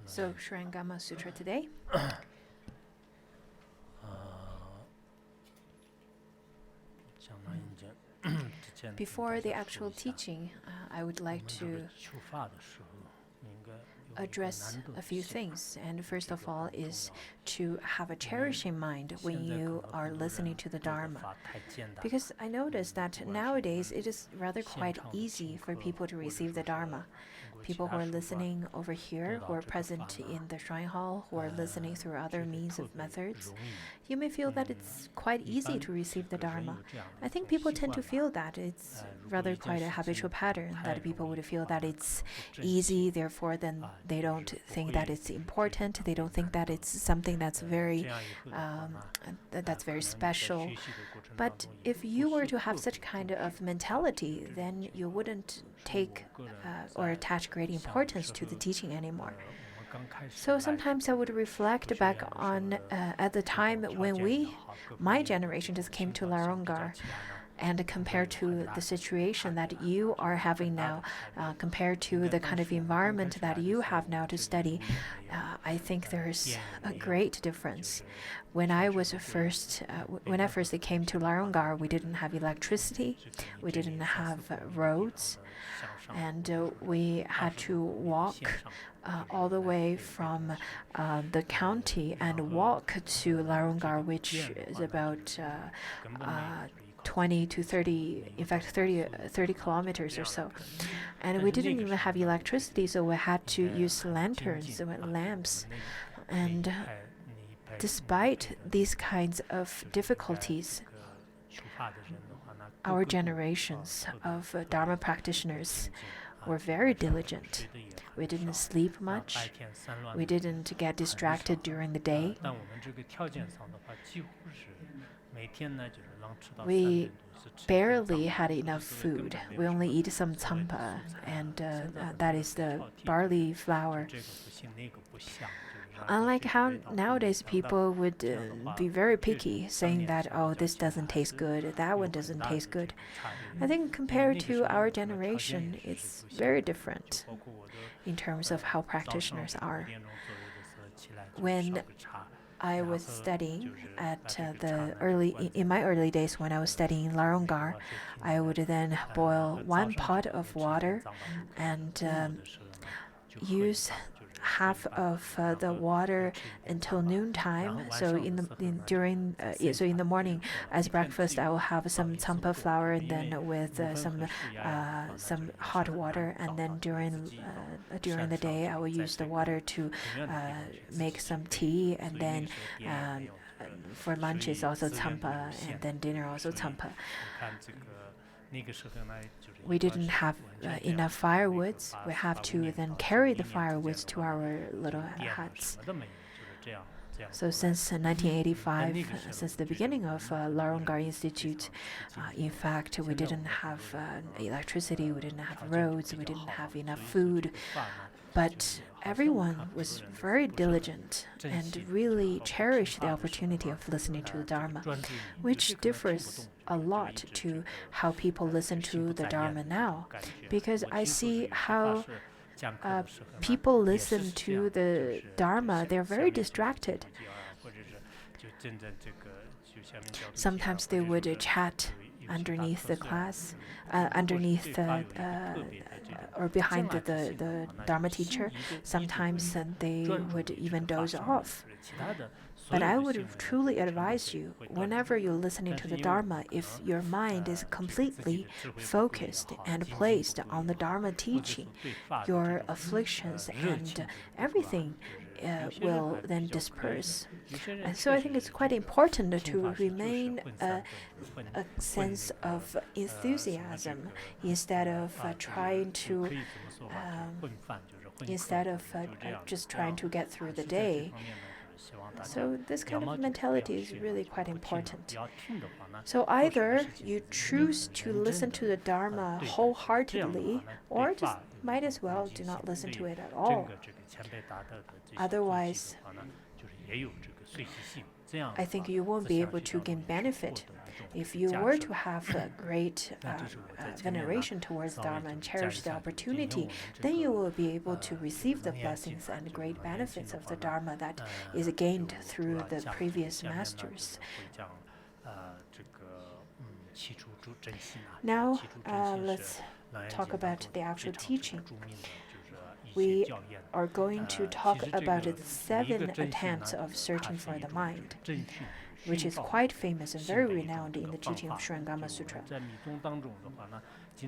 So, Surangama Sutra today. Before the actual teaching, I would like to address a few things. And first of all is to have a cherishing mind when you are listening to the Dharma. Because I noticed that nowadays it is rather quite easy for people to receive the Dharma. People who are listening over here, who are present in the shrine hall, who are listening through other means of methods, you may feel that it's quite easy to receive the Dharma. I think people tend to feel that it's rather quite a habitual pattern, that people would feel that it's easy, therefore then they don't think that it's important, they don't think that it's something that's very special. But if you were to have such kind of mentality, then you wouldn't take or attach great importance to the teaching anymore. So sometimes I would reflect back on at the time when my generation just came to Larongar, and compared to the situation that you are having now, compared to the kind of environment that you have now to study, I think there's a great difference. When I first came to Larongar, we didn't have electricity, we didn't have roads, and we had to walk all the way from the county and walk to Larongar, which is about 20 to 30, in fact 30 kilometers or so. And we didn't even have electricity, so we had to use lanterns and lamps. And despite these kinds of difficulties, our generations of Dharma practitioners were very diligent. We didn't sleep much. We didn't get distracted during the day. We barely had enough food. We only eat some tsampa, and that is the barley flour. Unlike how nowadays people would be very picky, saying that, oh, this doesn't taste good, that one doesn't taste good. I think compared to our generation, it's very different in terms of how practitioners are. When I was studying in my early days when I was studying Larongar, I would then boil one pot of water and use half of the water until noontime. So in the morning as breakfast, I will have some tsampa flour, and then with some hot water, and then during the day I will use the water to make some tea, and then for lunch is also tsampa, and then dinner also tsampa. We didn't have enough firewoods. We have to then carry the firewoods to our little huts. So since 1985, since the beginning of Larongar Institute, in fact, we didn't have electricity, we didn't have roads, we didn't have enough food. But everyone was very diligent and really cherished the opportunity of listening to the Dharma, which differs a lot to how people listen to the Dharma now. Because I see how people listen to the Dharma, they're very distracted. Sometimes they would chat underneath the class, or behind the Dharma teacher. Sometimes they would even doze off. But I would truly advise you, whenever you're listening to the Dharma, if your mind is completely focused and placed on the Dharma teaching, your afflictions and everything will then disperse. And so I think it's quite important to remain a sense of enthusiasm instead of just trying to get through the day. So this kind of mentality is really quite important. So either you choose to listen to the Dharma wholeheartedly, or just might as well do not listen to it at all. Otherwise, I think you won't be able to gain benefit. If you were to have a great veneration towards Dharma and cherish the opportunity, then you will be able to receive the blessings and great benefits of the Dharma that is gained through the previous masters. Now, let's talk about the actual teaching. We are going to talk about the 7 attempts of searching for the mind, which is quite famous and very renowned in the teaching of Surangama Sutra.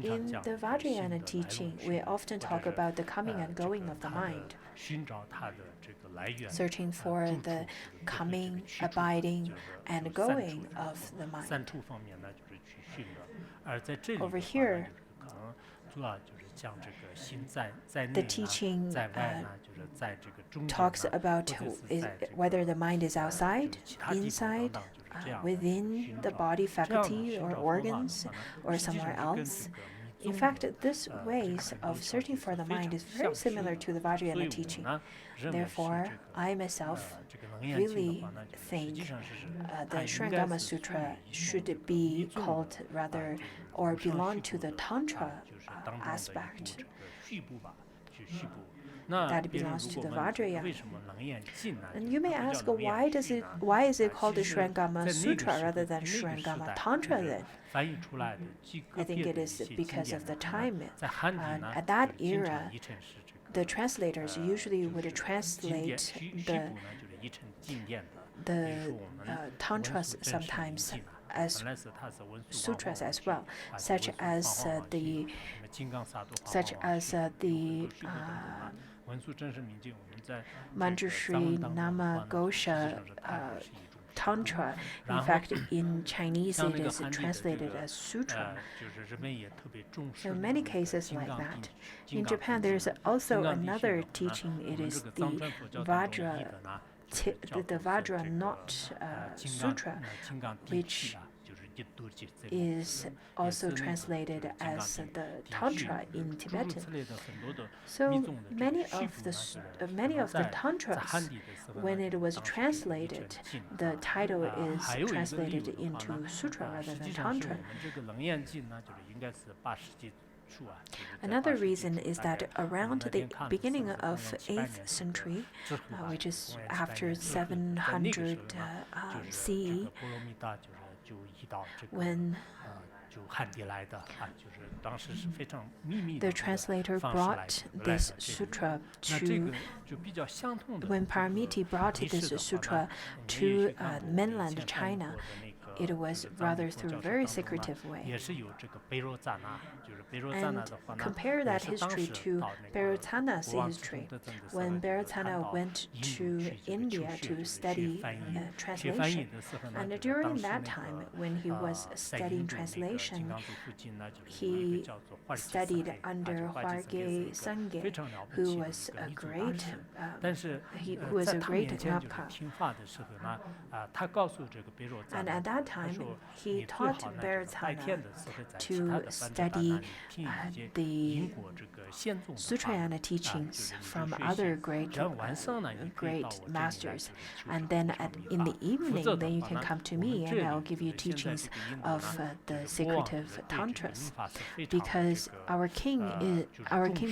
In the Vajrayana teaching, we often talk about the coming and going of the mind, searching for the coming, abiding, and going of the mind. Over here, the teaching talks about whether the mind is outside, inside, within the body faculty or organs, or somewhere else. In fact, this ways of searching for the mind is very similar to the Vajrayana teaching. Therefore, I myself really think the Surangama Sutra should be called rather, or belong to the Tantra aspect. That belongs to the Vajrayana. And you may ask, why is it called the Surangama Sutra rather than Surangama Tantra then? I think it is because of the time. At that era, the translators usually would translate the tantras sometimes as sutras as well, such as the Manjushri Nama Gosha Tantra. In fact, in Chinese it is translated as sutra. There are many cases like that. In Japan, there is also another teaching. It is the Vajra Sutra, which is also translated as the Tantra in Tibetan. So many of the Tantras, when it was translated, the title is translated into Sutra rather than Tantra. Another reason is that around the beginning of 8th century, which is after 700 CE, when the translator brought this sutra to, when Paramiti brought this sutra to mainland China, it was rather through a very secretive way. And compare that history to Bharatana's history. When Bharatana went to India to study translation, and during that time, when he was studying translation, he studied under Hwarge Sangye, who was a great Ngapka. And at that time, he taught Bharatana to study the Sutrayana teachings from other great masters. And then in the evening, then you can come to me and I'll give you teachings of the secretive tantras. Because our king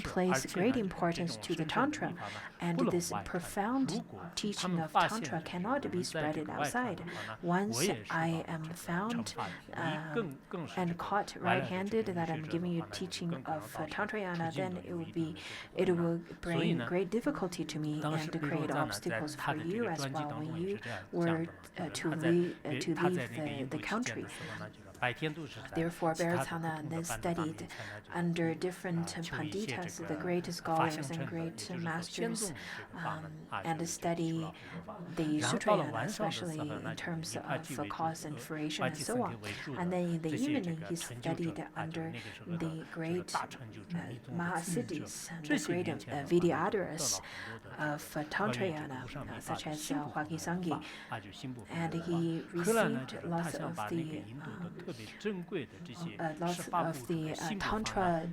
plays great importance to the tantra, and this profound teaching of tantra cannot be spread outside. Once I am found and caught right-handed that I'm giving you teaching of Tantrayana, then it will bring great difficulty to me and create obstacles for you as well when you were to leave the country. Therefore, Bharatana then studied under different panditas, the great scholars and great masters, and study the Sutrayana, especially in terms of cause and fruition and so on. And then in the evening, he studied under the great Mahasiddhis, the great Vidyadharas of Tantrayana, such as Hwagi Sangye, and he received lots of the Tantra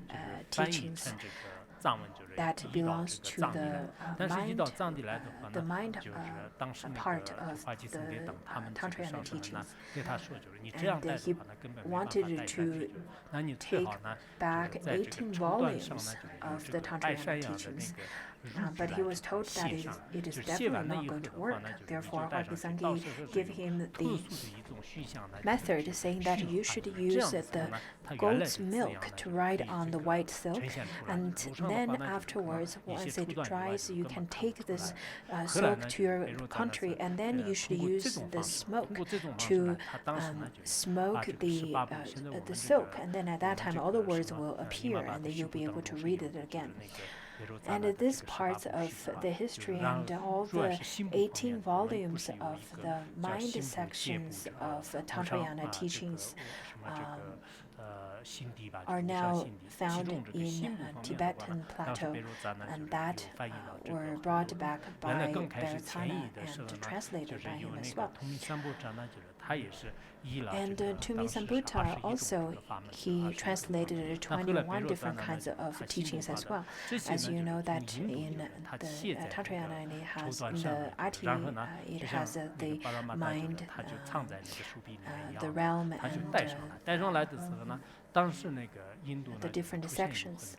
teachings that belongs to the mind part of the Tantrayana teachings. And he wanted to take back 18 volumes of the Tantrayana teachings. But he was told that it is definitely not going to work. Therefore, Hwagi Sangye gave him the method, saying that you should use the goat's milk to write on the white silk, and then afterwards, once it dries, you can take this silk to your country, and then you should use the smoke to smoke the silk, and then at that time all the words will appear, and then you'll be able to read it again. And this part of the history and all the 18 volumes of the mind sections of Tantrayana teachings are now found in Tibetan plateau, and that were brought back by Bharatana and translated by him as well. And Tumi Sambuddha also, he translated 21 different kinds of teachings as well. As you know that in the Tantrayana, it has in the Ati, it has the mind, the realm, and the different sections.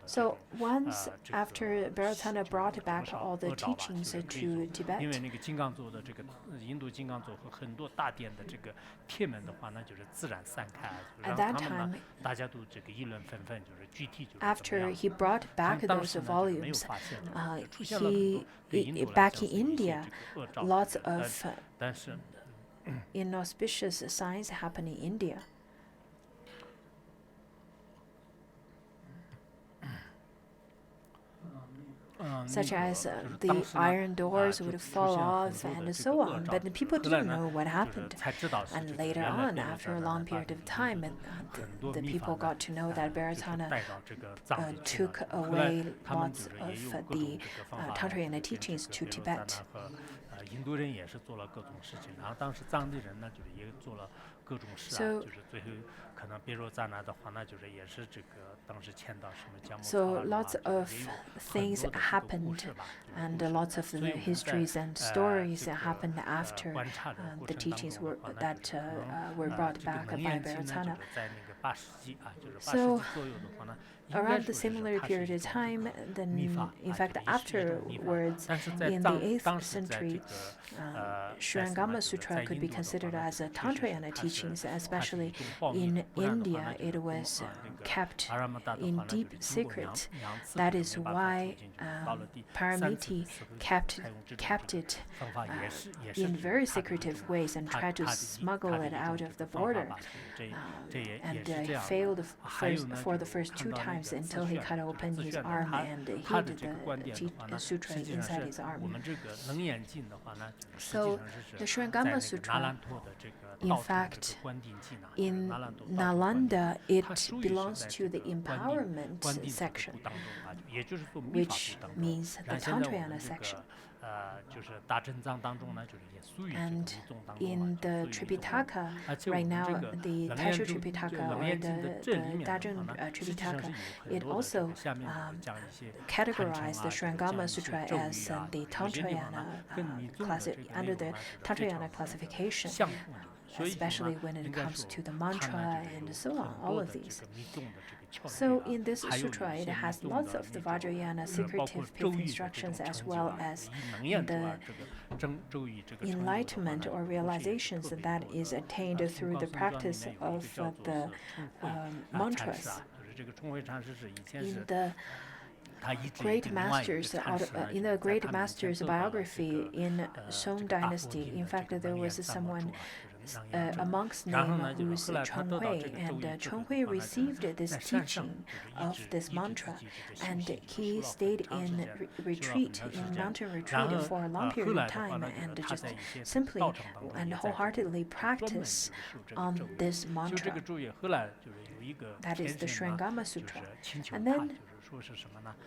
So once after Bharatana brought back all the teachings to Tibet, at that time, after he brought back those volumes, back in India, lots of inauspicious signs happen in India. Such as the iron doors would fall off and so on, but the people didn't know what happened. And later on, after a long period of time, the people got to know that Bharatana took away lots of the Tantrayana teachings to Tibet. So lots of things happened, and lots of the histories and stories happened after the teachings were brought back by Bharatana. So around the similar period of time, then in fact afterwards, in the 8th century, Surangama Sutra could be considered as a Tantrayana teachings, especially in India. It was kept in deep secret. That is why Paramiti kept it in very secretive ways and tried to smuggle it out of the border, and failed for the first 2 times until he cut open his arm and hid the sutra inside his arm. So the Surangama Sutra, in fact, in Nalanda, it belongs to the empowerment section, which means the Tantrayana section. And in the Tripitaka, right now, the Taisho Tripitaka or the Dajun Tripitaka, it also categorized the Surangama Sutra as the Tantrayana under the Tantrayana classification, especially when it comes to the mantra and so on, all of these. So in this sutra, it has lots of the Vajrayana secretive pith instructions, as well as the enlightenment or realizations that is attained through the practice of the mantras. In the great masters in the great master's biography in Song Dynasty. In fact, there was someone, a monk's name who's Cheng Hui, and Cheng Hui received this teaching of this mantra, and he stayed in retreat, in mountain retreat for a long period of time, and just simply and wholeheartedly practice on this mantra. That is the Surangama Sutra. And then,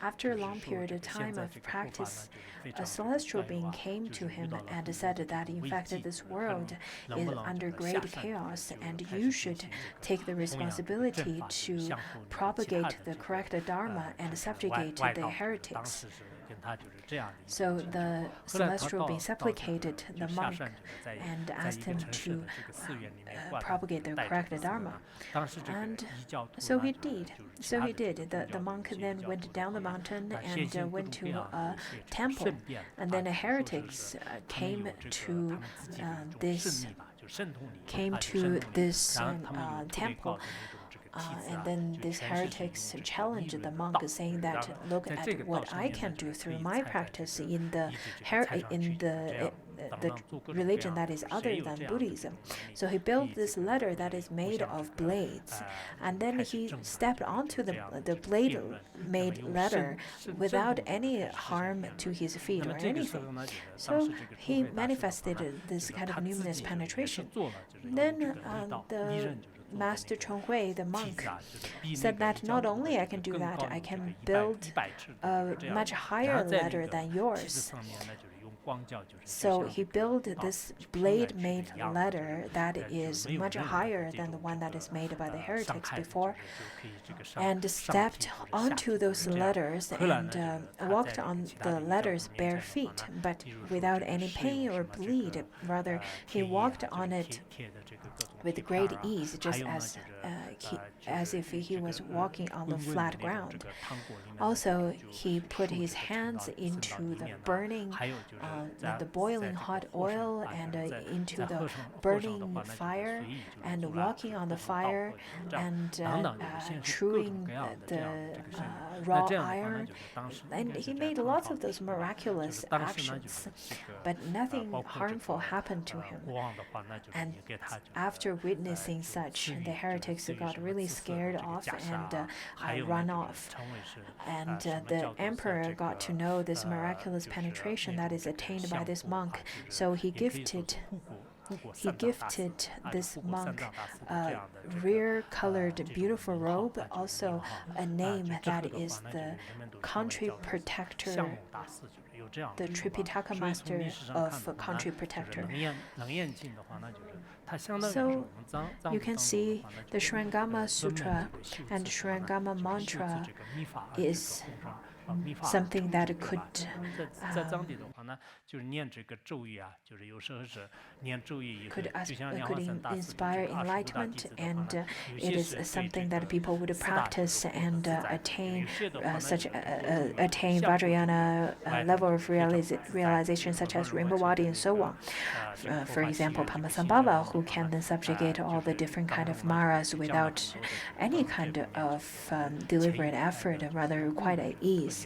after a long period of time of practice, a celestial being came to him and said that in fact this world is under great chaos, and you should take the responsibility to propagate the correct Dharma and subjugate the heretics. So the celestial being supplicated the monk and asked him to propagate the correct Dharma. And so he did. The monk then went down the mountain and went to a temple. And then the heretics came to this temple. And then these heretics challenged the monk, saying that, look at what I can do through my practice in the religion that is other than Buddhism. So he built this ladder that is made of blades, and then he stepped onto the blade-made ladder without any harm to his feet or anything. So he manifested this kind of numinous penetration. Then the Master Cheng Hui, the monk, said that not only I can do that, I can build a much higher ladder than yours. So he built this blade-made ladder that is much higher than the one that is made by the heretics before, and stepped onto those ladders and walked on the ladders bare feet, but without any pain or bleed. Rather, he walked on it with great ease, just as if he was walking on the flat ground. Also, he put his hands into the burning, the boiling hot oil and into the burning fire, and walking on the fire and chewing the raw iron. And he made lots of those miraculous actions, but nothing harmful happened to him. And after witnessing such, the heretics got really scared off and run off. And the emperor got to know this miraculous penetration that is attained by this monk. So he gifted this monk a rare-colored, beautiful robe, also a name that is the country protector, the Tripitaka master of country protector. So you can see the Surangama Sutra and Surangama mantra is something that could inspire enlightenment, and it is something that people would practice and attain Vajrayana level of realization, such as Rinpoche and so on. For example, Padmasambhava, who can then subjugate all the different kind of maras without any kind of deliberate effort, rather quite at ease.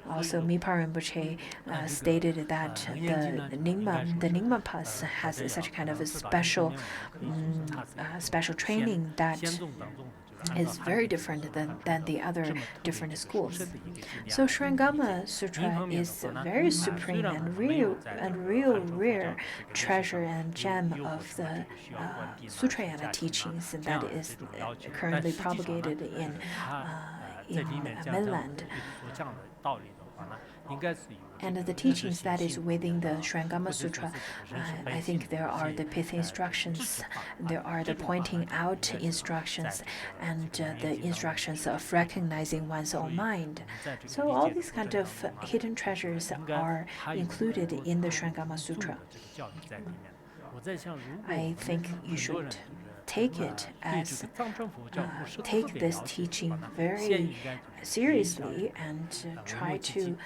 Also, Mipa Rinpoche stated that the Nyingma Pass has such kind of a special training that is very different than the other different schools. So Surangama Sutra is a very supreme and real rare treasure and gem of the Sutrayana teachings that is currently propagated in mainland. And the teachings that is within the Surangama Sutra, I think there are the pithy instructions, there are the pointing out instructions, and the instructions of recognizing one's own mind. So all these kind of hidden treasures are included in the Surangama Sutra. I think you should take it as take this teaching very seriously and try to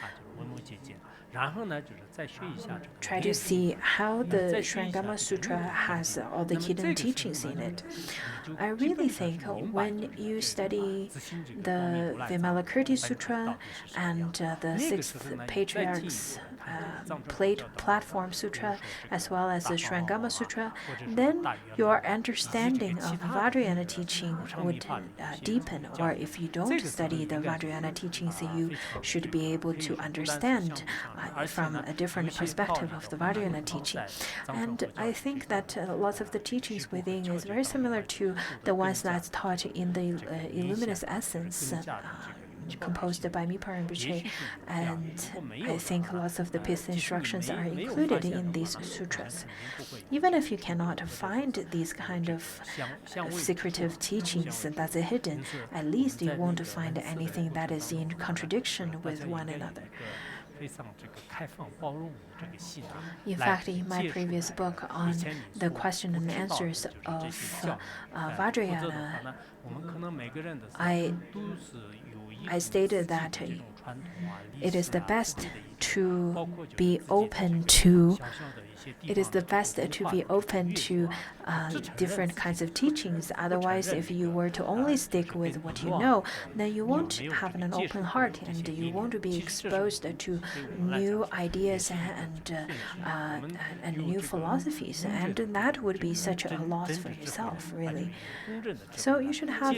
try to see how the Surangama Sutra has all the hidden teachings in it. I really think when you study the Vimalakirti Sutra and the Sixth Patriarch's Platform Sutra, as well as the Surangama Sutra, then your understanding of Vajrayana teaching would deepen. Or if you don't study the Vajrayana teachings, you should be able to understand from a different perspective of the Vajrayana teaching. And I think that lots of the teachings within is very similar to the ones that's taught in the Illuminous Essence composed by Mipa Rinpoche, and I think lots of the pith instructions are included in these sutras. Even if you cannot find these kind of secretive teachings that's hidden, at least you won't find anything that is in contradiction with one another. In fact, in my previous book on the question and answers of Vajrayana, I stated that it is the best to be open to different kinds of teachings. Otherwise, if you were to only stick with what you know, then you won't have an open heart and you won't be exposed to new ideas and new philosophies. And that would be such a loss for yourself, really. So you should have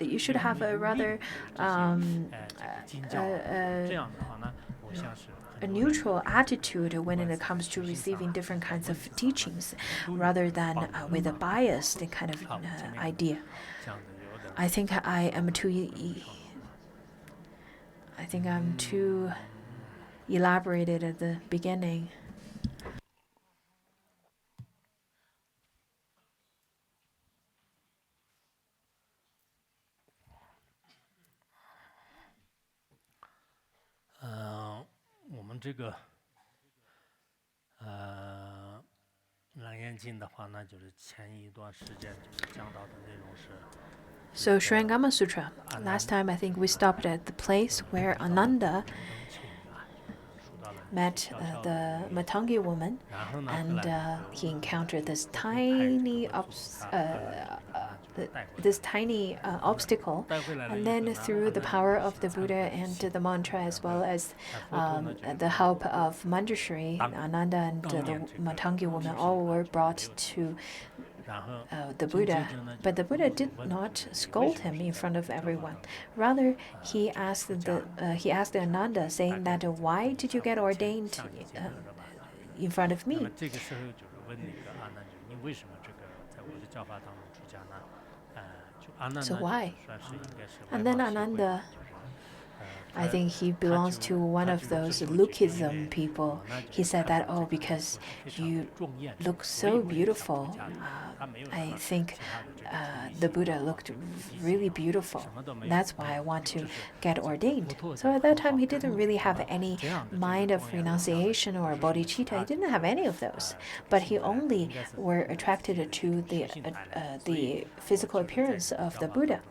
you should have a rather a neutral attitude when it comes to receiving different kinds of teachings, rather than with a biased kind of idea. I think I'm too elaborated at the beginning. So Surangama Sutra. Last time I think we stopped at the place where Ananda met the Matangi woman, and he encountered this tiny obstacle, and then through the power of the Buddha and the mantra, as well as the help of Manjushri, Ananda and the Matangi woman all were brought to the Buddha. But the Buddha did not scold him in front of everyone. Rather, he asked Ananda, saying that, why did you get ordained in front of me? So why? And then Ananda, I think he belongs to one of those lookism people. He said that, oh, because you look so beautiful, I think the Buddha looked really beautiful. That's why I want to get ordained. So at that time, he didn't really have any mind of renunciation or bodhicitta. He didn't have any of those. But he only were attracted to the physical appearance of the Buddha.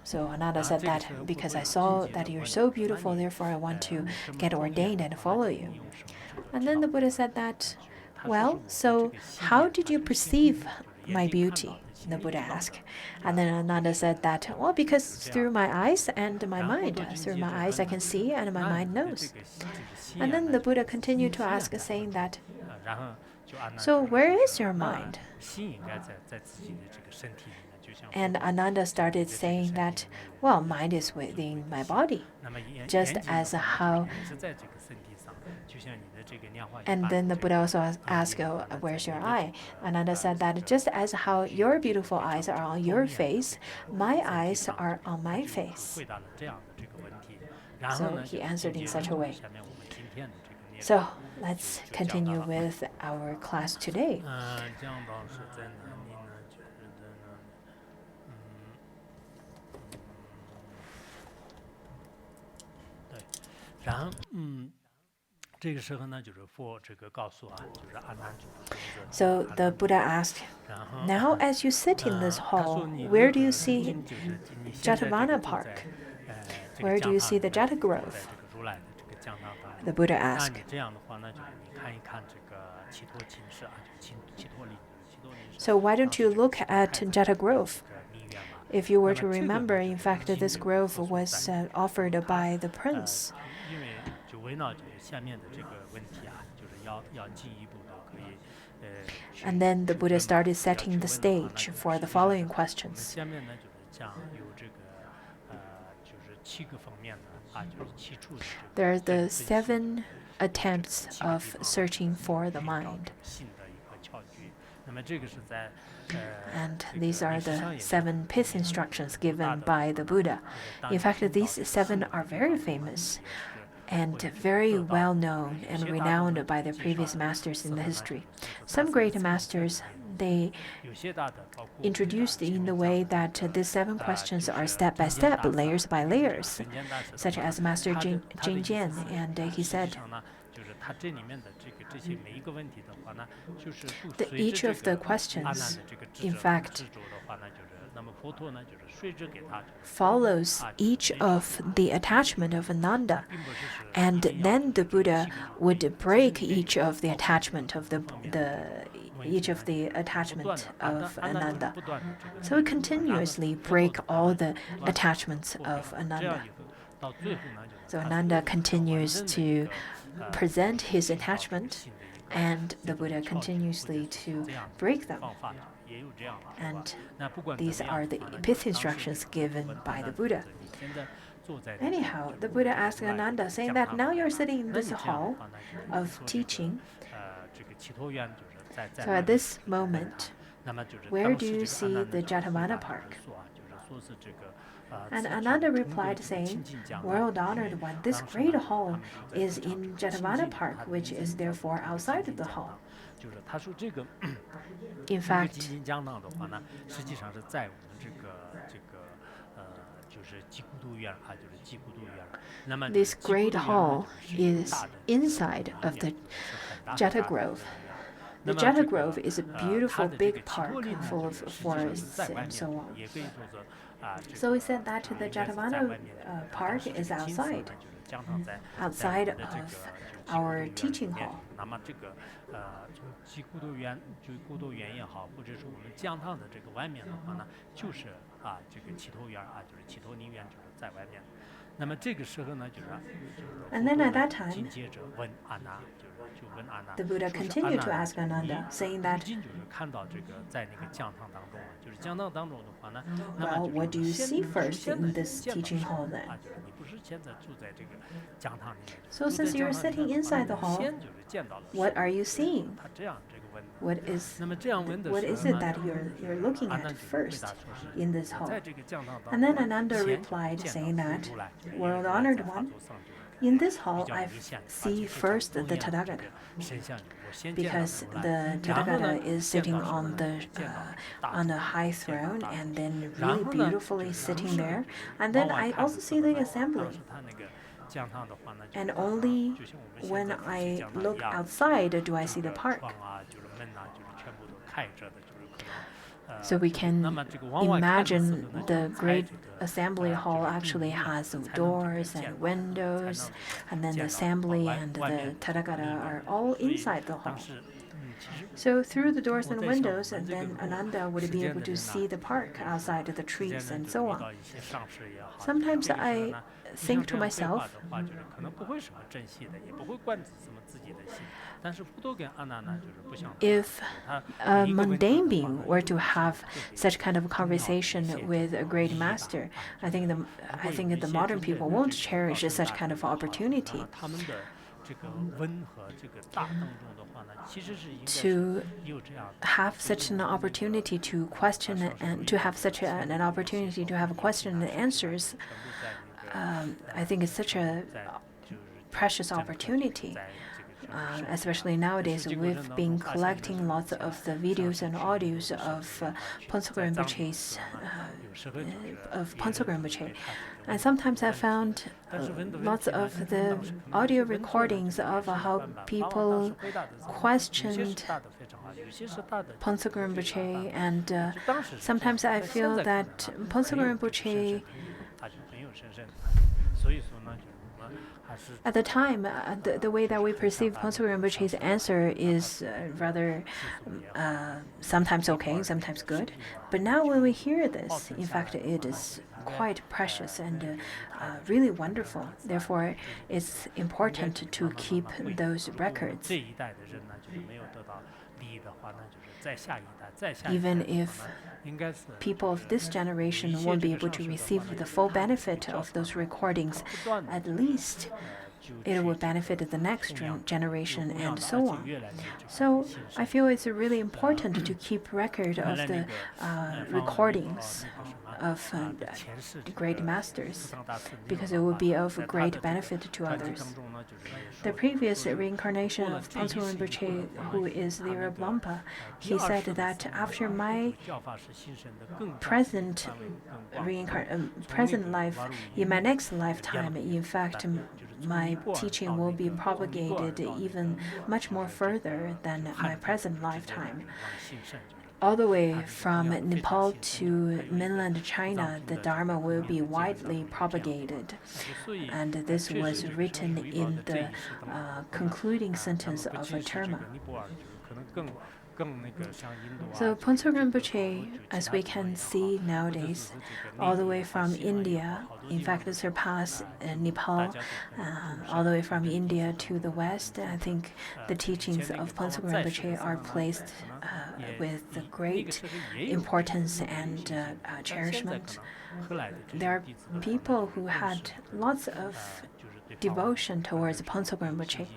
So Ananda said that, because I saw that you're so beautiful, therefore I want to get ordained and follow you. And then the Buddha said that, well, so how did you perceive my beauty? The Buddha asked. And then Ananda said that, well, because through my eyes and my mind. Through my eyes I can see and my mind knows. And then the Buddha continued to ask, saying that, so where is your mind? And Ananda started saying that, well, mind is within my body, just as how. And then the Buddha also asked, where's your eye? Ananda said that just as how your beautiful eyes are on your face, my eyes are on my face. So he answered in such a way. So let's continue with our class today. So the Buddha asked, now as you sit in this hall, where do you see Jetavana Park? Where do you see the Jata grove? The Buddha asked. So why don't you look at Jata grove? If you were to remember, in fact, this grove was offered by the prince. And then the Buddha started setting the stage for the following questions. There are the 7 attempts of searching for the mind. And these are the 7 peace instructions given by the Buddha. In fact, these 7 are very famous and very well known and renowned by the previous masters in the history. Some great masters, they introduced in the way that these 7 questions are step by step, layers by layers, such as Master Jin Jian, and he said, each of the questions, in fact, follows each of the attachment of Ananda, and then the Buddha would break each of the attachment of each of the attachment of Ananda. So we continuously break all the attachments of Ananda. So Ananda continues to present his attachment, and the Buddha continuously to break them. And these are the peace instructions given by the Buddha. Anyhow, the Buddha asked Ananda, saying that now you're sitting in this hall of teaching. So at this moment, where do you see the Jatamana Park? And Ananda replied, saying, World honored one, this great hall is in Jatamana Park, which is therefore outside of the hall. In fact, this great hall is inside of the Jata Grove. The Jata Grove is a beautiful big park full of forests and so on. So we said that the Jatamana Park is outside of our teaching hall. And then at that time, the Buddha continued to ask Ananda, saying that, well, what do you see first in this teaching hall then? So since you're sitting inside the hall, what are you seeing? What is it that you're looking at first in this hall? And then Ananda replied, saying that, World honored one, in this hall I see first the Tathagata, because the Tathagata is sitting on a high throne and then really beautifully sitting there. And then I also see the assembly. And only when I look outside do I see the park. So we can imagine the great assembly hall actually has doors and windows, and then the assembly and the Tathagata are all inside the hall. So through the doors and windows, and then Ananda would be able to see the park outside of the trees and so on. Sometimes I think to myself, if a mundane being were to have such kind of conversation with a great master, I think the modern people won't cherish such kind of opportunity. To have such an opportunity to question and to have such an opportunity to have a question and answers, I think it's such a precious opportunity. Especially nowadays, we've been collecting lots of the videos and audios of Phuntsok Rinpoche, and sometimes I found lots of the audio recordings of how people questioned Phuntsok Rinpoche, and sometimes I feel that Phuntsok Rinpoche At the time, the way that we perceive Ponso Rinpoche's answer is rather sometimes okay, sometimes good. But now when we hear this, in fact, it is quite precious and really wonderful. Therefore, it's important to keep those records. Even if people of this generation won't be able to receive the full benefit of those recordings, at least it will benefit the next generation and so on. So I feel it's really important to keep record of the recordings of great masters, because it will be of great benefit to others. The previous reincarnation of Ponso Rinpoche, who is the Arab Lampa, he said that after my present life, in my next lifetime, in fact, my teaching will be propagated even much more further than my present lifetime. All the way from Nepal to mainland China, the Dharma will be widely propagated. And this was written in the concluding sentence of Terma. So Ponso Rinpoche, as we can see nowadays, all the way from India, in fact, surpass Nepal, all the way from India to the West. I think the teachings of Ponso Rinpoche are placed with great importance and cherishment. There are people who had lots of devotion towards Ponso Rinpoche.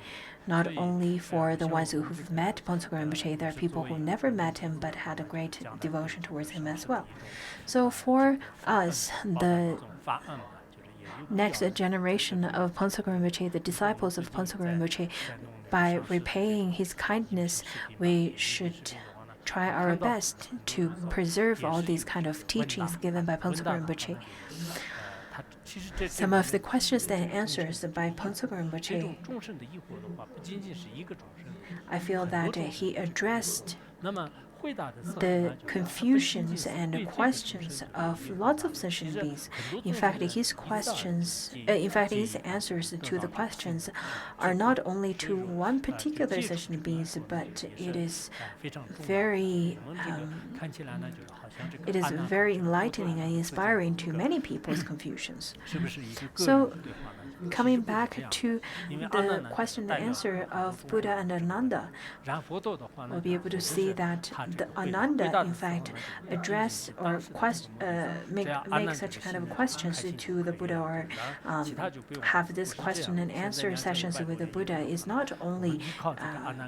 Not only for the ones who've met Ponso Rinpoche, there are people who never met him but had a great devotion towards him as well. So for us, the next generation of Ponso Rinpoche, the disciples of Ponso Rinpoche, by repaying his kindness, we should try our best to preserve all these kind of teachings given by Ponso Rinpoche. Some of the questions and answers by Ponso Rinpoche, I feel that he addressed the confusions and questions of lots of sentient beings. In fact, his answers to the questions are not only to one particular sentient beings, but it is very enlightening and inspiring to many people's confusions. So, coming back to the question and answer of Buddha and Ananda, we'll be able to see that the Ananda, in fact, address or make such kind of questions to the Buddha, or have this question and answer sessions with the Buddha, is not only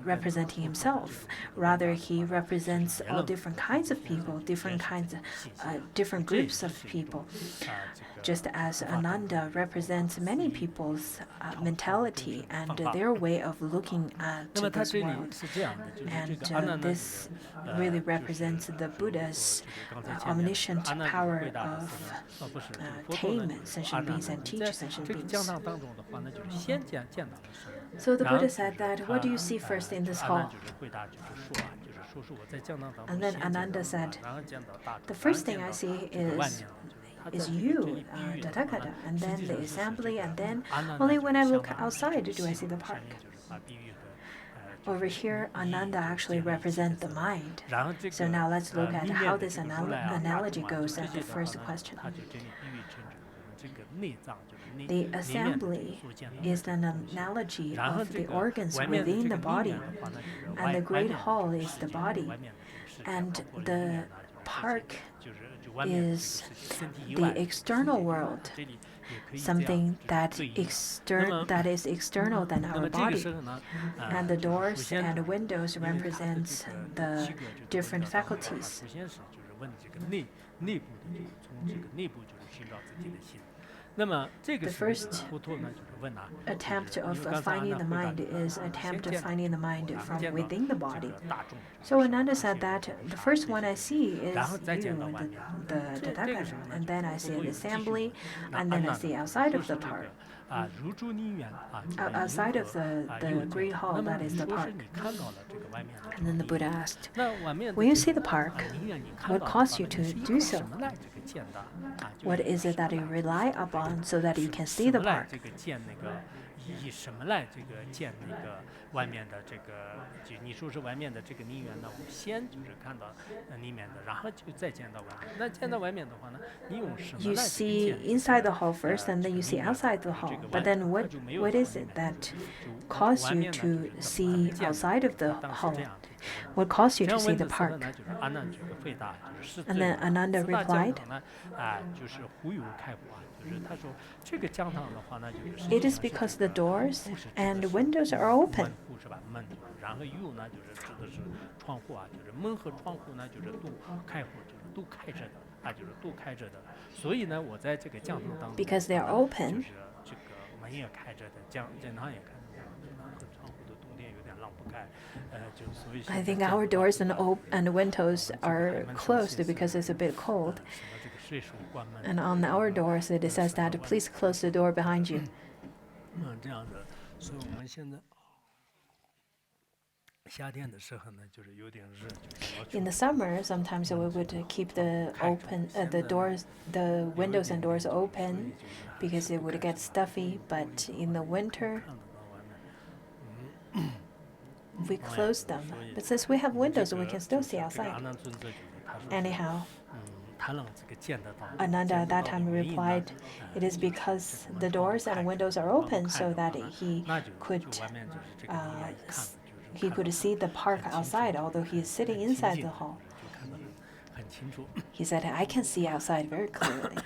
representing himself. Rather, he represents all different kinds of people, different groups of people. Just as Ananda represents many people's mentality and their way of looking at this world. And this really represents the Buddha's omniscient power of tame sentient beings and teach sentient beings. So the Buddha said that, what do you see first in this hall? And then Ananda said, the first thing I see is you, Tathagata, and then the assembly, and then only when I look outside do I see the park. Over here, Ananda actually represents the mind. So now let's look at how this analogy goes at the first question. The assembly is an analogy of the organs within the body, and the great hall is the body, and the park is the external world, something that is external than our body. And the doors and windows represents the different faculties. The first attempt of finding the mind is attempt of finding the mind from within the body. So Ananda said that the first one I see is you, the Tathagata, and then I see the assembly, and then I see outside of the park. outside of the Great Hall, that is the park. And then the Buddha asked, when you see the park, what caused you to do so? What is it that you rely upon so that you can see the park? You see inside the hall first, and then you see outside the hall. But then what is it that caused you to see outside of the hall? What caused you to see the park? And then Ananda replied, it is because the doors and windows are open. Because they are open. I think our doors and windows are closed because it's a bit cold. And on our doors it says that please close the door behind you. In the summer, sometimes we would keep the doors, the windows and doors open because it would get stuffy. But in the winter, we close them. But since we have windows, we can still see outside. Anyhow, Ananda at that time replied, it is because the doors and windows are open so that he could see the park outside, although he is sitting inside the hall. He said, I can see outside very clearly.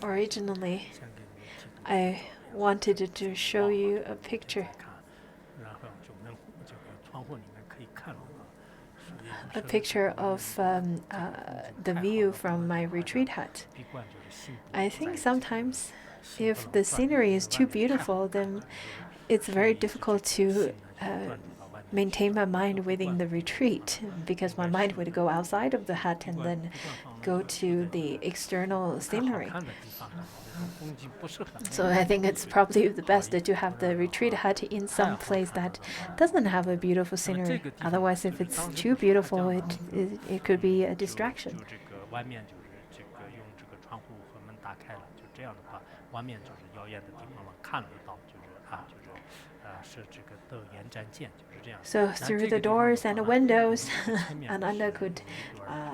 Originally, I wanted to show you a picture. A picture of the view from my retreat hut. I think sometimes if the scenery is too beautiful, then it's very difficult to maintain my mind within the retreat, because my mind would go outside of the hut and then go to the external scenery. So I think it's probably the best to have the retreat hut in some place that doesn't have a beautiful scenery. Otherwise, if it's too beautiful, it could be a distraction. So through the doors and the windows, Ananda could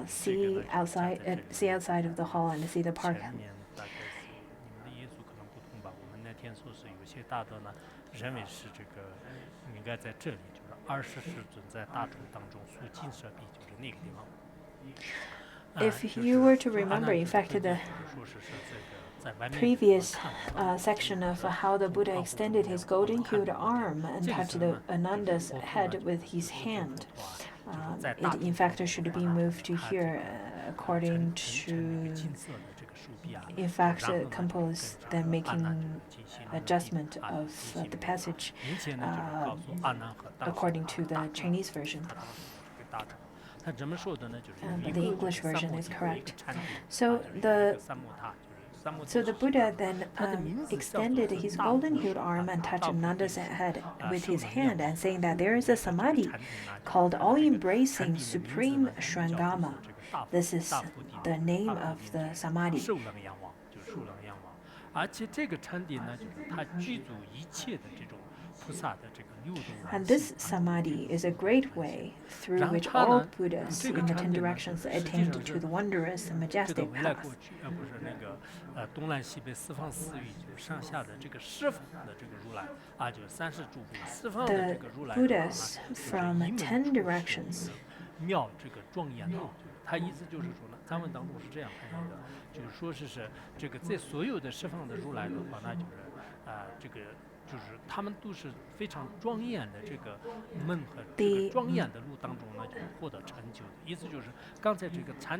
see outside of the hall and see the park. If you were to remember, in fact, the previous section of how the Buddha extended his golden-hued arm and touched Ananda's head with his hand, it in fact should be moved to here according to, in fact, compose then making adjustment of the passage according to the Chinese version. But the English version is correct. So the Buddha then extended his golden-hued arm and touched Ananda's head with his hand, and saying that there is a samadhi called all-embracing supreme Surangama. This is the name of the samadhi. And this samadhi is a great way through which all Buddhas in the 10 directions attained to the wondrous and majestic path. The Buddhas from 10 directions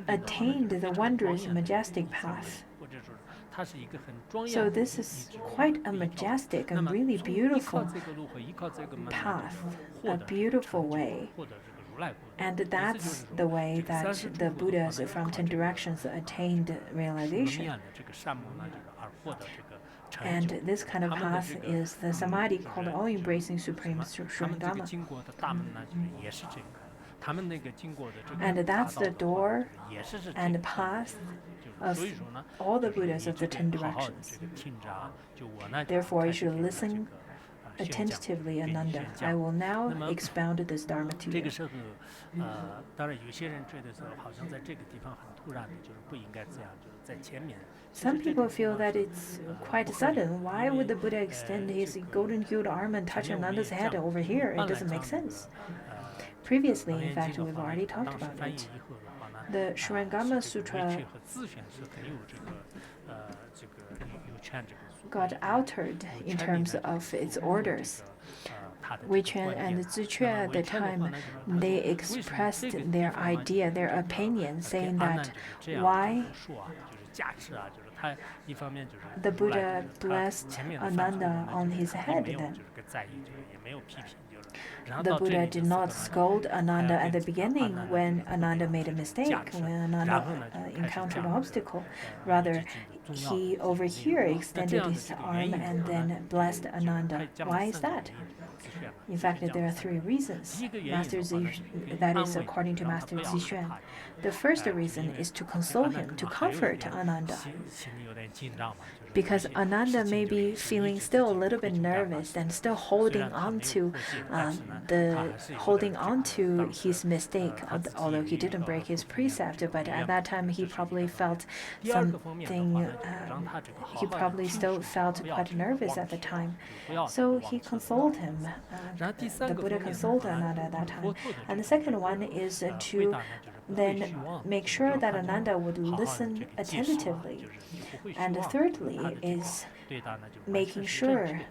attained the wondrous majestic path. So this is quite a majestic and really beautiful path, a beautiful way. And that's the way that the Buddhas from 10 directions attained realization. And this kind of path is the samadhi called all-embracing supreme Surangama. And that's the door and the path of all the Buddhas of the 10 directions. Therefore, you should listen attentively, Ananda. I will now expound this Dharma to you. Some people feel that it's quite sudden. Why would the Buddha extend his golden-hued arm and touch Ananda's head over here? It doesn't make sense. Previously, in fact, we've already talked about it. The Surangama Sutra got altered in terms of its orders. Weiquan and Zique at the time, they expressed their idea, their opinion, saying that why the Buddha blessed Ananda on his head then. The Buddha did not scold Ananda at the beginning when Ananda made a mistake, when Ananda encountered an obstacle. Rather, he over here extended his arm and then blessed Ananda. Why is that? In fact, there are 3 reasons. That is according to Master Zixuan. The first reason is to console him, to comfort Ananda. Because Ananda may be feeling still a little bit nervous and still holding on to his mistake, although he didn't break his precept. But at that time, he probably felt something. He probably still felt quite nervous at the time. So he consoled him. The Buddha consoled Ananda at that time. And the second one is to then make sure that Ananda would listen attentively. And thirdly is making sure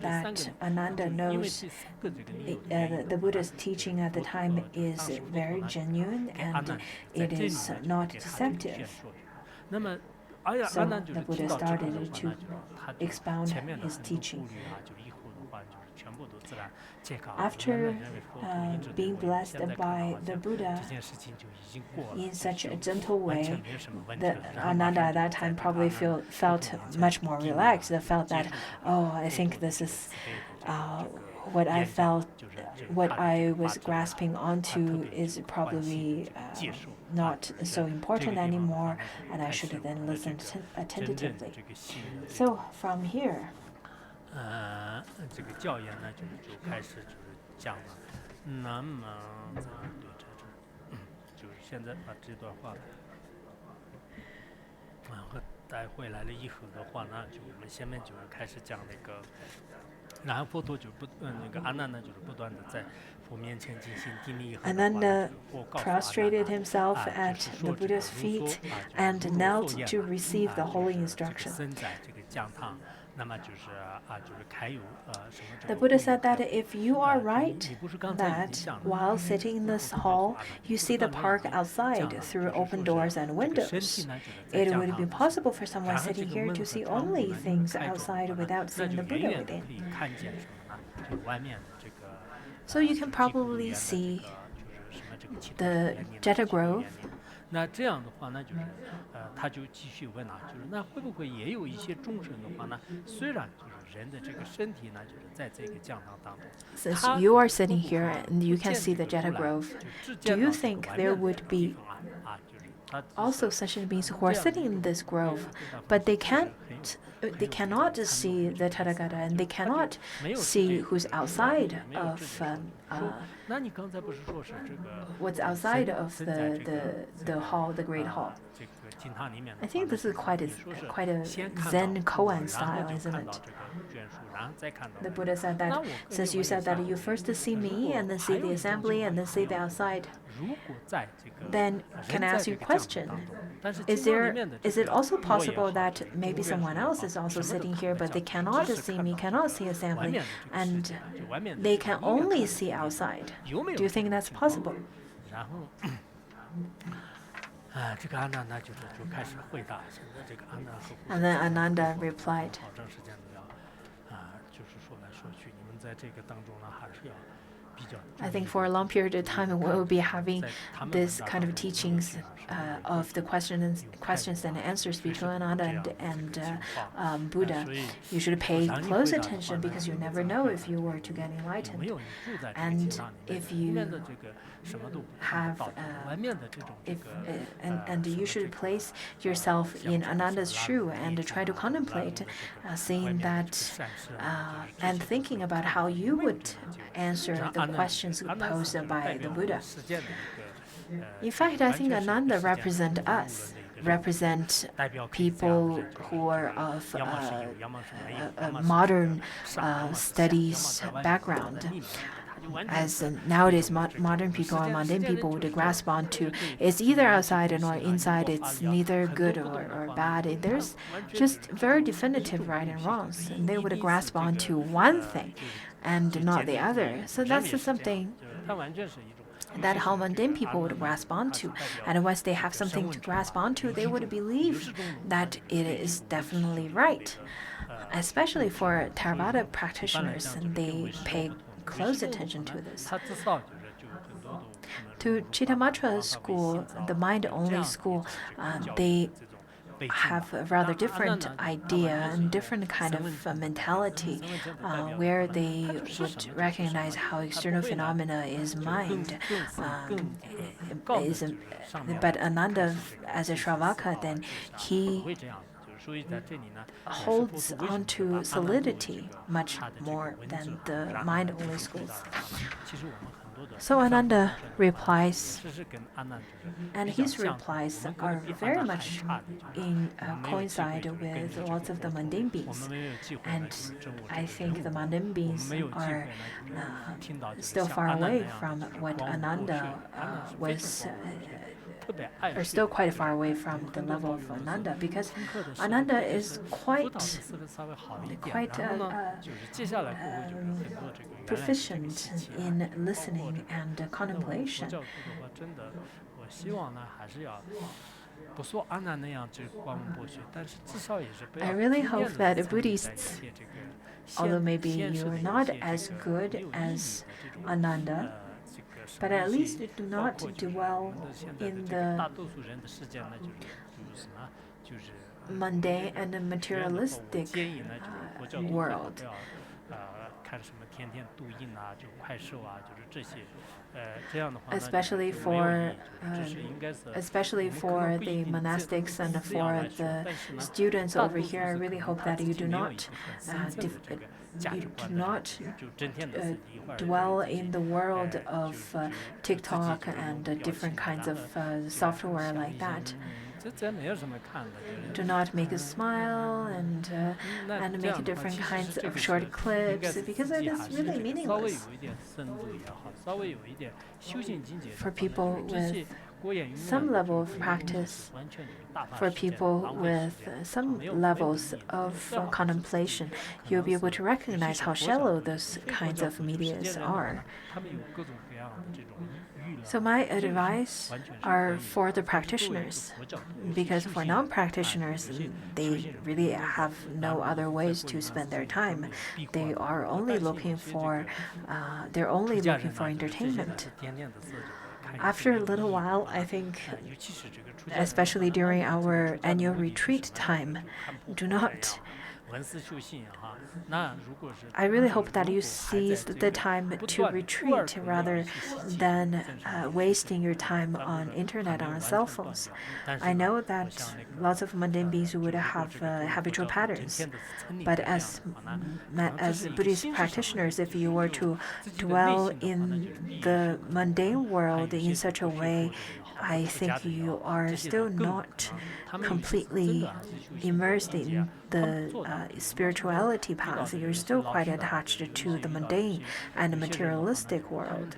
that Ananda knows the Buddha's teaching at the time is very genuine and it is not deceptive. So the Buddha started to expound his teaching. After being blessed by the Buddha in such a gentle way, Ananda at that time probably felt much more relaxed. They felt that, oh, I think this is what I felt, what I was grasping onto is probably not so important anymore, and I should then listen attentively. So from here, 这个教言呢，就开始讲了。那么，就是现在把这段话和带回来了以后的话呢，就我们下面就是开始讲那个，然后佛陀就那个阿难呢，就是不断的在佛面前进行顶礼以后。Ananda prostrated himself at the Buddha's feet and knelt to receive the holy instruction. The Buddha said that if you are right, that while sitting in this hall, you see the park outside through open doors and windows, it would be possible for someone sitting here to see only things outside without seeing the Buddha within. So you can probably see the Jetta Grove. 那这样的话呢，就是他就继续问啊，就是那会不会也有一些众生的话呢？虽然就是人的这个身体呢，就是在这个降堂当中。Since you are sitting here and you can see the Jetta Grove, do you think there would be also sentient beings who are sitting in this grove, but they cannot see the Tathagata and they cannot see who's outside of what's outside of the hall, the great hall. I think this is quite a Zen koan style, isn't it? The Buddha said that since you said that you first see me and then see the assembly and then see the outside, then can I ask you a question? Is it also possible that maybe someone else is also sitting here, but they cannot see me, cannot see assembly, and they can only see outside? Do you think that's possible? 这个阿难呢就开始回答，现在这个阿难和护 And 法 then 神 Ananda replied, 好长时间都要就是说来说去，你们在这个当中呢还是要比较。I think for a long period of time we'll be having this kind of teachings of the questions and answers between Ananda and Buddha. You should pay close attention because you never know if you were to get 有没 enlightened. 有你住在这个 And 情场里 if 面，里 you 面的这个什么都不看 have 不到，外面的这种这 if 个 and you should place yourself in Ananda's shoe and try to contemplate, seeing that and thinking about how you would answer the questions posed by the Buddha. In fact, I think Ananda represent us, represent people who are of a modern studies background. As nowadays modern people or mundane people would grasp onto, it's either outside or inside, it's neither good or bad. There's just very definitive right and wrongs, and they would grasp onto one thing and not the other. So that's something that how mundane people would grasp onto. And once they have something to grasp onto, they would believe that it is definitely right. Especially for Theravada practitioners, and they pay close attention to this. To Chittamatra school, the mind-only school, they have a rather different idea and different kind of mentality, where they would recognize how external phenomena is mind. But Ananda, as a Shravaka, then he holds onto solidity much more than the mind-only schools. So Ananda replies, and his replies are very much coincide with lots of the mundane beings. And I think the mundane beings are still far away from what Ananda was are still quite far away from the level of Ananda, because Ananda is quite proficient in listening and contemplation. I really hope that Buddhists, although maybe you're not as good as Ananda, but at least do not dwell in the mundane and materialistic world. Especially for the monastics and for the students over here, I really hope that you do not dwell in the world of TikTok and different kinds of software like that. Do not make a smile and make different kinds of short clips, because it is really meaningless. For people with some level of practice, for people with some levels of contemplation, you'll be able to recognize how shallow those kinds of medias are. So my advice are for the practitioners, because for non-practitioners, they really have no other ways to spend their time. They are only looking for entertainment. After a little while, I think, especially during our annual retreat time, I really hope that you seize the time to retreat rather than wasting your time on internet, on cell phones. I know that lots of mundane beings would have habitual patterns, but as Buddhist practitioners, if you were to dwell in the mundane world in such a way, I think you are still not completely immersed in the spirituality path. You're still quite attached to the mundane and materialistic world.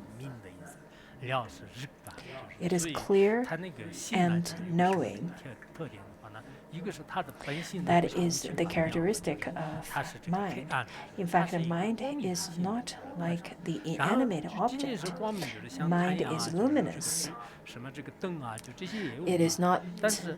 明的意思，了是日啊，就 It 是 is 所以 clear 它那个性呢， and 就是有什么 knowing. 特点的话呢，一个是它的本性呢 That 不像 is 物 the 质一样， characteristic 它 of 是这个黑 mind. 暗的， In 它 fact, 是 the 一个 mind 光明 is 性的 not like the 然后 inanimate 就仅仅是 object. 光明，就是像太 Mind 阳啊， is 就是说这个 luminous. 什么这个灯啊，就这些也有 It 光， is not 但是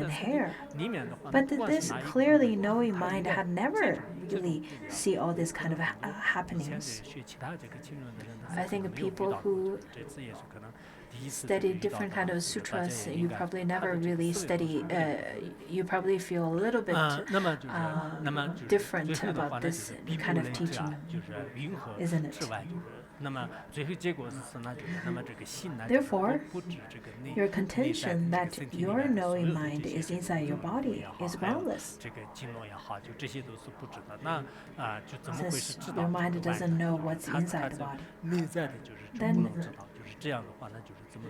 and 身体 hair. 里面的话呢， But 不管是 this 哪一个部 clearly 位， knowing 它应 mind 该 had 这 never 种 really 重要。 see all this kind of 以前这 happenings. 学其他这个经论的人呢， I 可 think 能没有遇 people 到过， who 这次也是可能第一次这个 study 遇到 different 的 kind of 这个大家 sutras, 也 you 应该 probably 它 never 的这个 really 思维都是 study, 不一样的。 you probably feel a little bit 那么就是，那么就是 different 最后的话 about 呢，就 this 是逼 kind 不 of 能治 teaching, 就是云和 isn't 之 it? 外，就是那么最后结果是什么？就是那么这个心呢， Therefore, 不止这个内 your 内在 contention 这 that 个身体里 your 面的所 knowing 有的 mind 这些 is 这个 inside your 经论 body 也好， is 还有 groundless. 这个经络也好，就这些都是不止的。那就怎么会是 Since 知道 your 这 mind 个外 doesn't 在 know 的？ what's 它 inside 是 the body. 内在的，就是不 Then 能知道，就是这样的话呢，就是怎么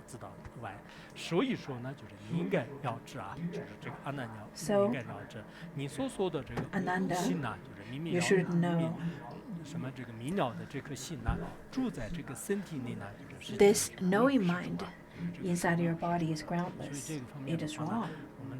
知道外。所以说呢，就是你应该要知啊，就是这个阿难要 So 你应该要知，你所说的这个 Ananda, 心呐，就是明明 you 要 should 明明 know 什么这个明了的这颗心呐，住在这个身体内呢，就是实际上 this 是 knowing 无 mind 就是这个 inside your body is 所以 groundless. 这个方面 It 的 is 话呢， wrong. 我们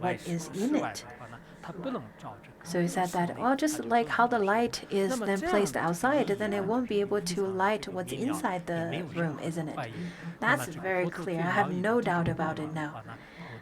what is in it. 它不能照这个。 So he said that, well, just like how the light is then placed outside, then it won't be able to light what's inside the room, isn't it? That's very clear. I have no doubt about it now.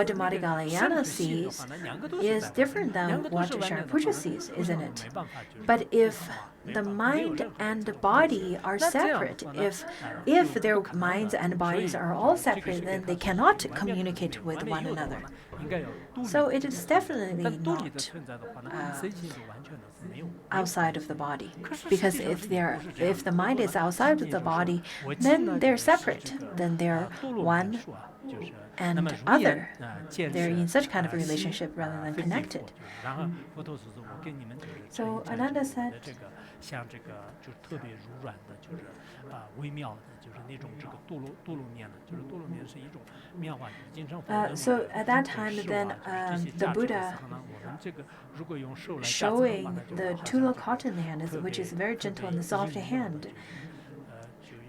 what Madhyalayana sees is different than what Shariputra sees, isn't it? But if the mind and the body are separate. If their minds and bodies are all separate, then they cannot communicate with one another. So it is definitely not outside of the body, because if the mind is outside of the body, then they're separate. Then they're one and other. They're in such kind of relationship rather than connected. So Ananda said, 像这个就是特别柔软的，就是微妙的，就是那种这个堕落面的，就是堕落面是一种妙化。经常 so at that time, then the Buddha showing the Tula cotton hand, which is very gentle and soft hand.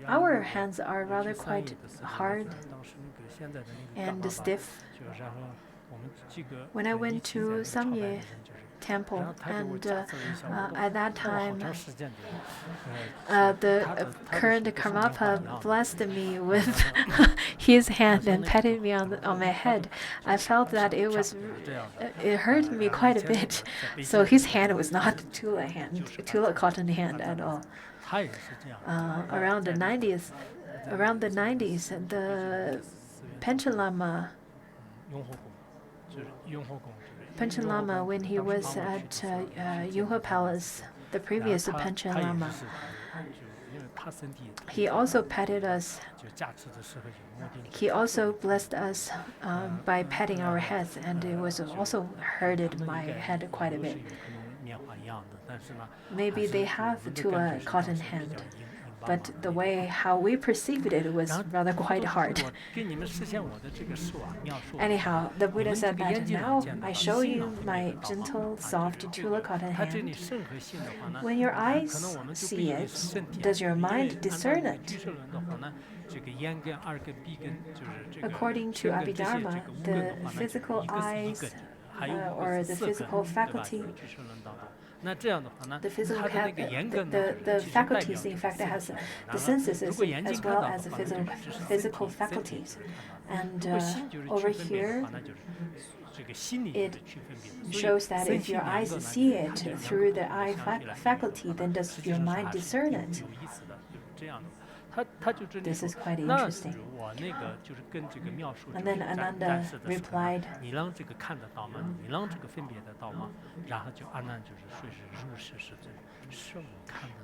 Our hands are rather quite hard and stiff. When I went to Samye Temple, and at that time, the current Karmapa blessed me with his hand and patted me on my head. I felt that it hurt me quite a bit. So his hand was not a Tula cotton hand at all. Around the 90s, the Panchen Lama, when he was at Yunhe Palace, the previous Panchen Lama, he also patted us. He also blessed us by patting our heads, and it was also hurted my head quite a bit. Maybe they have to a cotton hand, but the way how we perceived it was rather quite hard. Anyhow, the Buddha said that now I show you my gentle, soft Tula cotton hand. When your eyes see it, does your mind discern it? According to Abhidharma, the physical eyes or the physical faculty, the faculties, in fact, has the senses as well as the physical faculties. And over here, it shows that if your eyes see it through the eye faculty, then does your mind discern it? This is quite interesting. And then Ananda replied,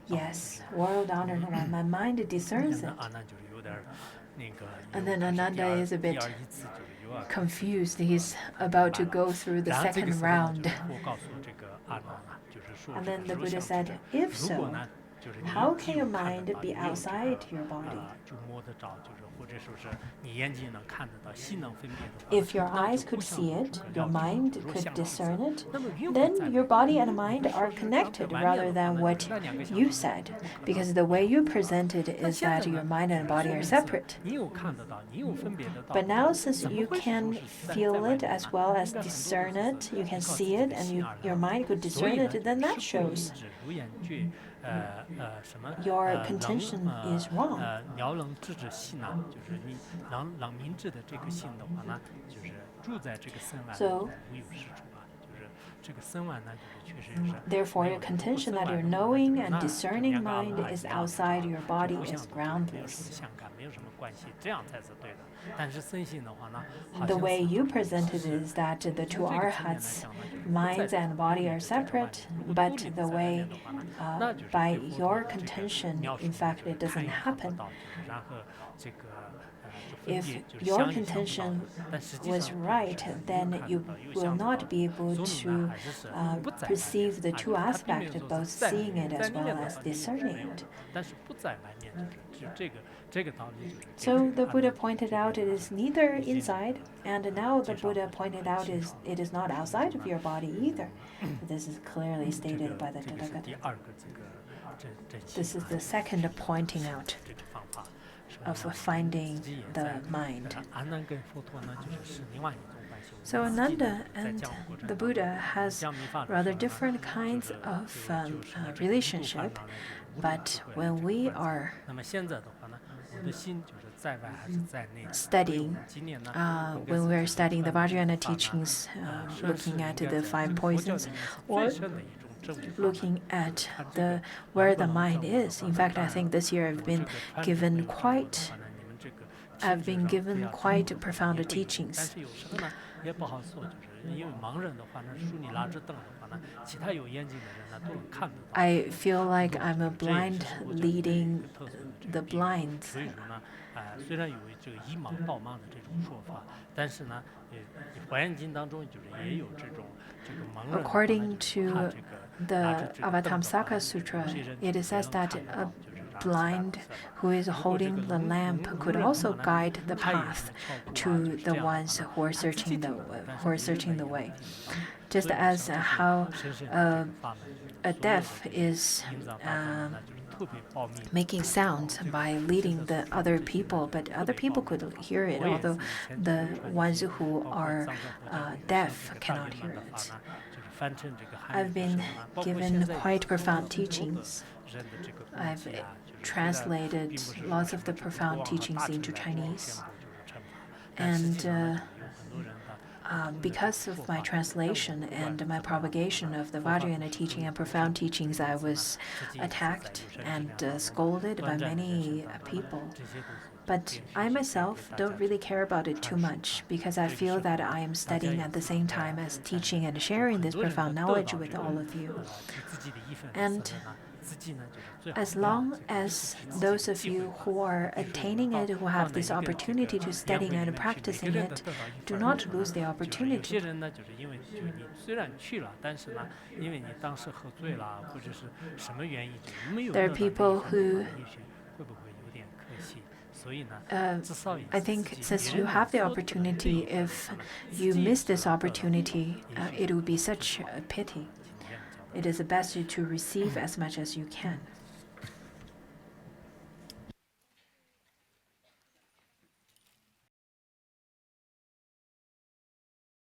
yes, world honored one, my mind discerns it. And then Ananda is a bit confused. He's about to go through the second round. And then the Buddha said, if so, how can your mind be outside your body? If your eyes could see it, your mind could discern it, then your body and mind are connected rather than what you said, because the way you presented is that your mind and body are separate. But now, since you can feel it as well as discern it, you can see it, and your mind could discern it, then that shows your contention is wrong. So, therefore, your contention that your knowing and discerning mind is outside your body is groundless. The way you presented it is that the two arhats, minds and body, are separate, but the way by your contention, in fact, it doesn't happen. If your contention was right, then you will not be able to perceive the two aspects, both seeing it as well as discerning it. So the Buddha pointed out it is neither inside, and now the Buddha pointed out it is not outside of your body either. This is clearly stated by the Tathagata. This is the second pointing out of finding the mind. So Ananda and the Buddha has rather different kinds of relationship, but when we are studying, when we're studying the Vajrayana teachings, looking at the 5 poisons, or looking at where the mind is. In fact, I think this year I've been given quite profound teachings. I feel like I'm a blind leading the blind. According to the Avatamsaka Sutra, it says that a blind who is holding the lamp could also guide the path to the ones who are searching the way. Just as how a deaf is making sounds by leading the other people, but other people could hear it, although the ones who are deaf cannot hear it. I've been given quite profound teachings. I've translated lots of the profound teachings into Chinese. And because of my translation and my propagation of the Vajrayana teaching and profound teachings, I was attacked and scolded by many people. But I myself don't really care about it too much because I feel that I am studying at the same time as teaching and sharing this profound knowledge with all of you. And as long as those of you who are attaining it, who have this opportunity to studying and practicing it, do not lose the opportunity. There are people who I think since you have the opportunity, if you miss this opportunity, it would be such a pity. It is best to receive as much as you can.